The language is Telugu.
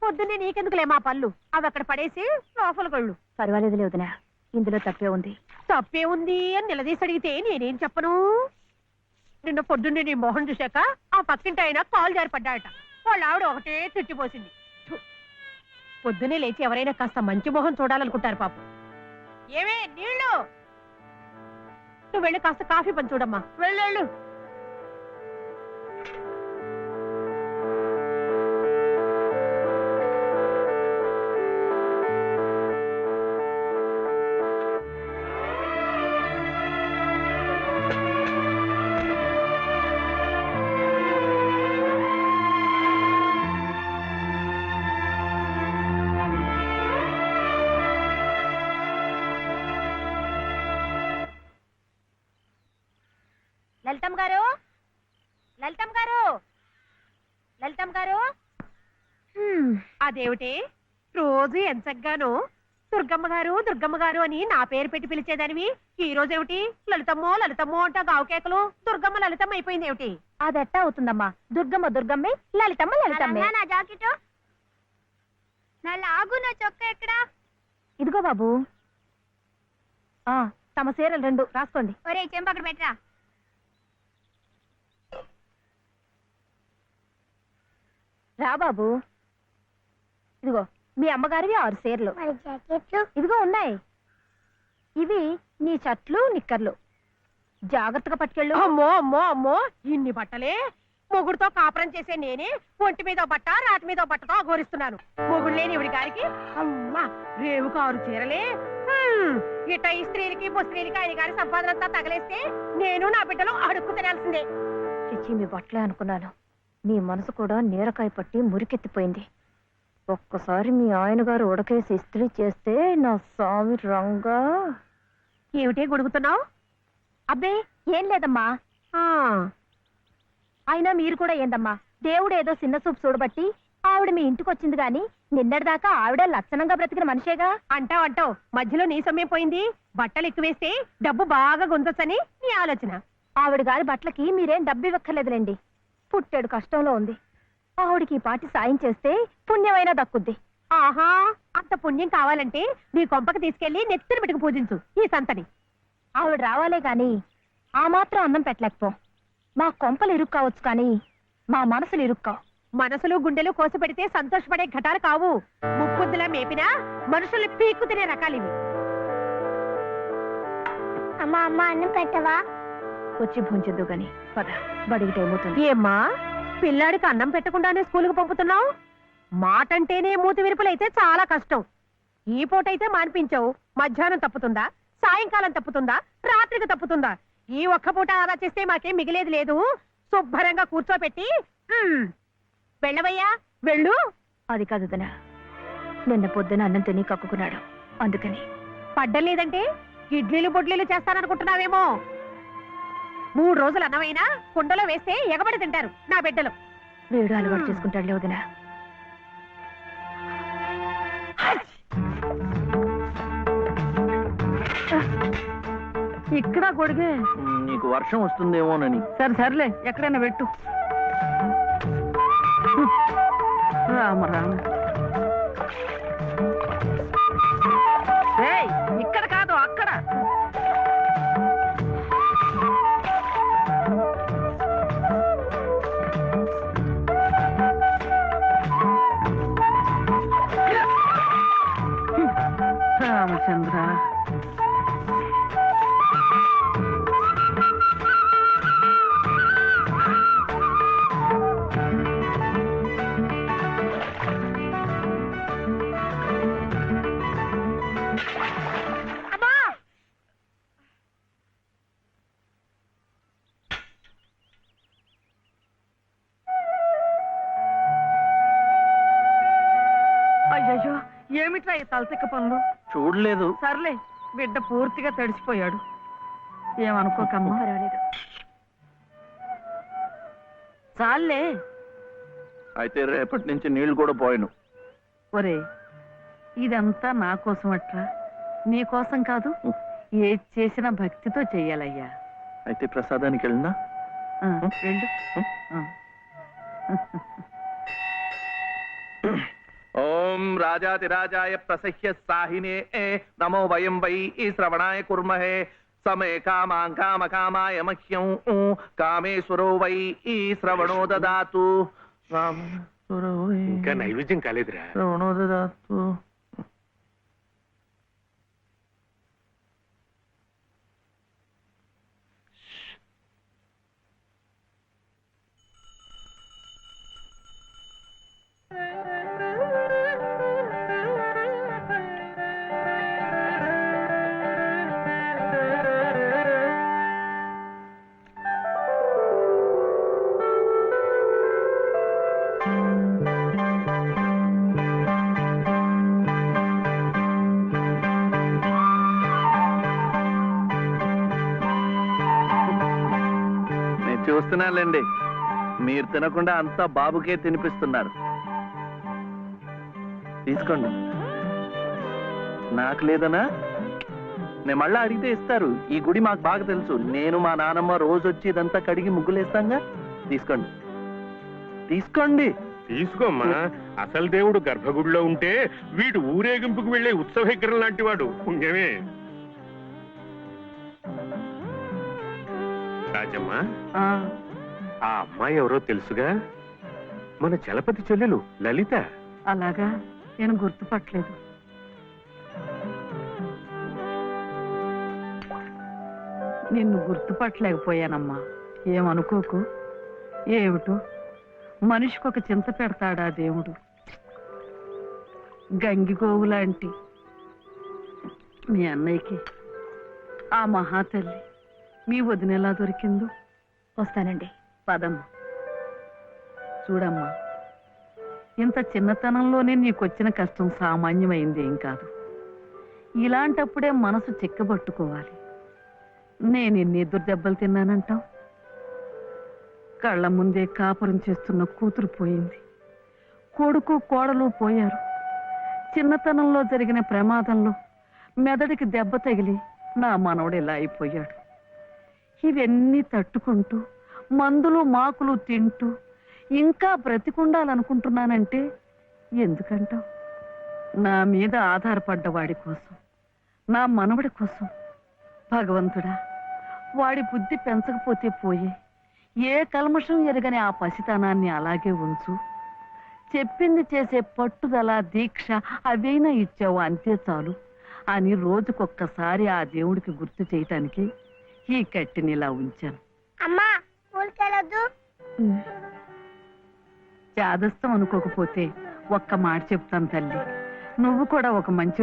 పొద్దున్నే నీకెందుకులే మా పళ్ళు అవి అక్కడ పడేసి లోపల కొళ్ళు. పర్వాలేదు వదినా, ఇందులో తప్పే ఉంది. తప్పే ఉంది అని నిలదీసి అడిగితే నేనేం చెప్పను? నిన్న పొద్దున్నే నీ మొహం చూశాక ఆ పక్కింటి ఆయన కాలు జారిపడ్డాయట. వాళ్ళ ఆవిడ ఒకటే తిట్టిపోసింది. థు. పొద్దున్నే లేచి ఎవరైనా కాస్త మంచి మొహం చూడాలనుకుంటారు పాపం. ఏమే నీళ్ళు, నువ్వు వెళ్ళి కాస్త కాఫీ పని చూడమ్మా. వెళ్ళు. లలితమ్మ గారు, లలితమ్మ గారు, లలితమ్మ గారు. అదేమిటి రోజు ఎంచగ్గాను దుర్గమ్మ గారు అని నా పేరు పెట్టి పిలిచేదానివి, ఈ రోజేమిటి లలితమ్మో అంటా గావుకేకలు దుర్గమ్మ లలితమ్మ అయిపోయింది ఏమిటి? అదెట్టా అవుతుందమ్మా, దుర్గమ్మ దుర్గమ్మే, లలితమ్మే. నా జాకెట్, నా లాగు, నా చొక్కా ఎక్కడా? ఇదిగో బాబు. తమ చీరలు 2 రాసుకోండి. ఒరే చెంప అక్కడ పెట్టరా. రా బాబు. ఇదిగో మీ అమ్మగారివి 6 చీరలు. ఇదిగో ఉన్నాయి. ఇవి నీ షర్ట్లు నిక్కర్లు. జాగ్రత్తగా పట్టుకెళ్ళు. అమ్మో ఇన్ని బట్టలే? మొగుడుతో కాపురం చేసే నేనే ఒంటి మీద బట్ట రాటి మీద బట్టతో అఘోరిస్తున్నాను. మొగుడు లేని ఇవిడి గారికి అమ్మా రేవు 6 చీరలే. ఇట ఈ స్త్రీలకి ముస్త్రీలకి ఆయన గారి సంపాదన అంతా తగలేస్తే నేను నా బిడ్డలు అడుక్కు తినాల్సిందే. చిచ్చి మీ బట్టలే అనుకున్నాను. నీ మనసు కూడా నీరకాయ పట్టి మురికెత్తిపోయింది. ఒక్కసారి మీ ఆయన గారు ఉడకేసి ఇస్త్రీ చేస్తే నా స్వామి రంగా. ఏమిటే గొడుగుతున్నావు? అబ్బే ఏం లేదమ్మా. అయినా మీరు కూడా ఏందమ్మా, దేవుడు ఏదో చిన్న చూపు చూడబట్టి ఆవిడ మీ ఇంటికి వచ్చింది గాని నిన్నటిదాకా ఆవిడ లక్షణంగా బ్రతికిన మనిషేగా. అంటావు మధ్యలో నీ సమయం పోయింది. బట్టలు ఎక్కువేస్తే డబ్బు బాగా గుంజొచ్చని నీ ఆలోచన. ఆవిడ గారి బట్టలకి మీరేం డబ్బు ఇవ్వక్కర్లేదులేండి. పుట్టాడు కష్టంలో ఉంది. ఆవిడికి పాటి సాయం చేస్తే పుణ్యమైనా దక్కుద్ది. ఆహా, అంత పుణ్యం కావాలంటే నీ కొంపకి తీసుకెళ్లి నెత్తిన పెట్టుకు పూజించు ఈ సంతని. ఆవిడ రావాలే గాని ఆ మాత్రం అన్నం పెట్టలేకపో. మా కొంపలు ఇరుక్కు కావచ్చు కానీ మా మనసులు ఇరుక్కావు. మనసులు గుండెలు కోసి పెడితే సంతోషపడే ఘటాలు కావు. ముప్పుద్దులా మేపినా మనుషుల్ని పీక్కు తినే రకాలివి. అమ్మా అన్నం పెట్టవా? వచ్చి భుంచద్దు గాని పద, బడికి టైం అవుతుంది. ఏమ్మా పిల్లాడికి అన్నం పెట్టకుండానే స్కూల్కి పంపుతున్నావు? మాటంటేనే మూతి విరుపులైతే చాలా కష్టం. ఈ పూటైతే మాన్పించావు, మధ్యాహ్నం తప్పుతుందా, సాయంకాలం తప్పుతుందా, రాత్రికి తప్పుతుందా? ఈ ఒక్క పూట ఆదా చేస్తే మాకేం మిగిలేదు లేదు. శుభ్రంగా కూర్చోపెట్టి వెళ్ళవయ్యా వెళ్ళు. అది కాదు దనా, నిన్న పొద్దున అన్నం తిని కక్కుకున్నాడు, అందుకని. పడ్డలేదంటే ఇడ్లీలు బొడ్లీలు చేస్తాననుకుంటున్నావేమో. 3 రోజులు అన్నమైనా కుండలో వేస్తే ఎగబడి తింటారు నా బిడ్డలు. వేడు అలవాటు చేసుకుంటాడు వదినా. ఇక్కడ గొడిగే. నీకు వర్షం వస్తుందేమోనని. సర్లే ఎక్కడైనా పెట్టు. రామ ఇక్కడ కాదు అక్కడ. రామచంద్ర, అయ్యో ఏమిట్రా ఈ తలతిక్క పనులు? చూడలేదు. సర్లే, బిడ్డ పూర్తిగా తడిసిపోయాడు. ఏమనుకోకమ్మా. పర్వాలేదు. చాలే. అయితే రేపటి నుంచి నీళ్లు కూడా పోయను. ఒరే, ఇదంతా నా కోసం అట్రా, నీ కోసం కాదు. ఏది చేసినా భక్తితో చెయ్యాలయ్యా. అయితే ప్రసాదానికి వెళ్ళినా వెళ్ళు. రాజాతిరాజాయ ప్రసహ్య సాహినే నమో వయం వై శ్రవణాయ కుర్మహే సమే కామాం కామకామాయ మహ్యం కామేశ్వరో వై శ్రవణో దదాతు. కామేశ్వరో వై ఇంకా నైవేద్యం కాలేదురా. శ్రవణో దదాతు. చూస్తున్నానులేండి, మీరు తినకుండా అంతా బాబుకే తినిపిస్తున్నారు. తీసుకోండి. నాకు లేదనా? నేను మళ్ళా అడిగితే ఇస్తారు. ఈ గుడి మాకు బాగా తెలుసు. నేను మా నానమ్మ రోజు వచ్చి ఇదంతా కడిగి ముగ్గులేస్తాంగా. తీసుకోండి, తీసుకోండి. తీసుకోమ్మా. అసలు దేవుడు గర్భగుడిలో ఉంటే వీడు ఊరేగింపుకు వెళ్లే ఉత్సవ విగ్రహం లాంటి వాడు. పుణ్యమే. రాజమ్మా, ఆ అమ్మాయి ఎవరో తెలుసుగా? మన చలపతి చెల్లెలు లలిత. అలాగా, నేను గుర్తుపట్టలేదు. నిన్ను గుర్తుపట్టలేకపోయానమ్మా. ఏమనుకోకు. ఏమిటో మనిషికి ఒక చింత పెడతాడా దేవుడు. గంగిగోవు లాంటి మీ అన్నయ్యకి ఆ మహాతల్లి మీ వదిన ఎలా దొరికిందో. వస్తానండి. పదమ్మ. చూడమ్మా, ఇంత చిన్నతనంలోనే నీకొచ్చిన కష్టం సామాన్యమైంది ఏం కాదు. ఇలాంటప్పుడే మనసు చిక్కబట్టుకోవాలి. నేను ఎన్ని ఎదురు దెబ్బలు తిన్నానంటావు? కళ్ళ ముందే కాపురం చేస్తున్న కూతురు పోయింది. కొడుకు కోడలు పోయారు. చిన్నతనంలో జరిగిన ప్రమాదంలో మెదడికి దెబ్బ తగిలి నా మనవడు ఇలా అయిపోయాడు. ఇవన్నీ తట్టుకుంటూ మందులు మాకులు తింటూ ఇంకా బ్రతికుండాలనుకుంటున్నానంటే ఎందుకంటావు? నా మీద ఆధారపడ్డ వాడి కోసం, నా మనవడి కోసం. భగవంతుడా, వాడి బుద్ధి పెంచకపోతే పోయే. ఏ కల్మషం ఎరగని ఆ పసితనాన్ని అలాగే ఉంచు. చెప్పింది చేసే పట్టుదల, దీక్ష అవైనా ఇచ్చావు, అంతే చాలు అని రోజుకొక్కసారి ఆ దేవుడికి గుర్తు చేయటానికి ఈ కట్టిని ఇలా ఉంచాను. అమ్మా ఊరికెళ్ళొద్దు. చాదస్తం అనుకోకపోతే ఒక్క మాట చెప్తాను తల్లి. నువ్వు కూడా ఒక మంచి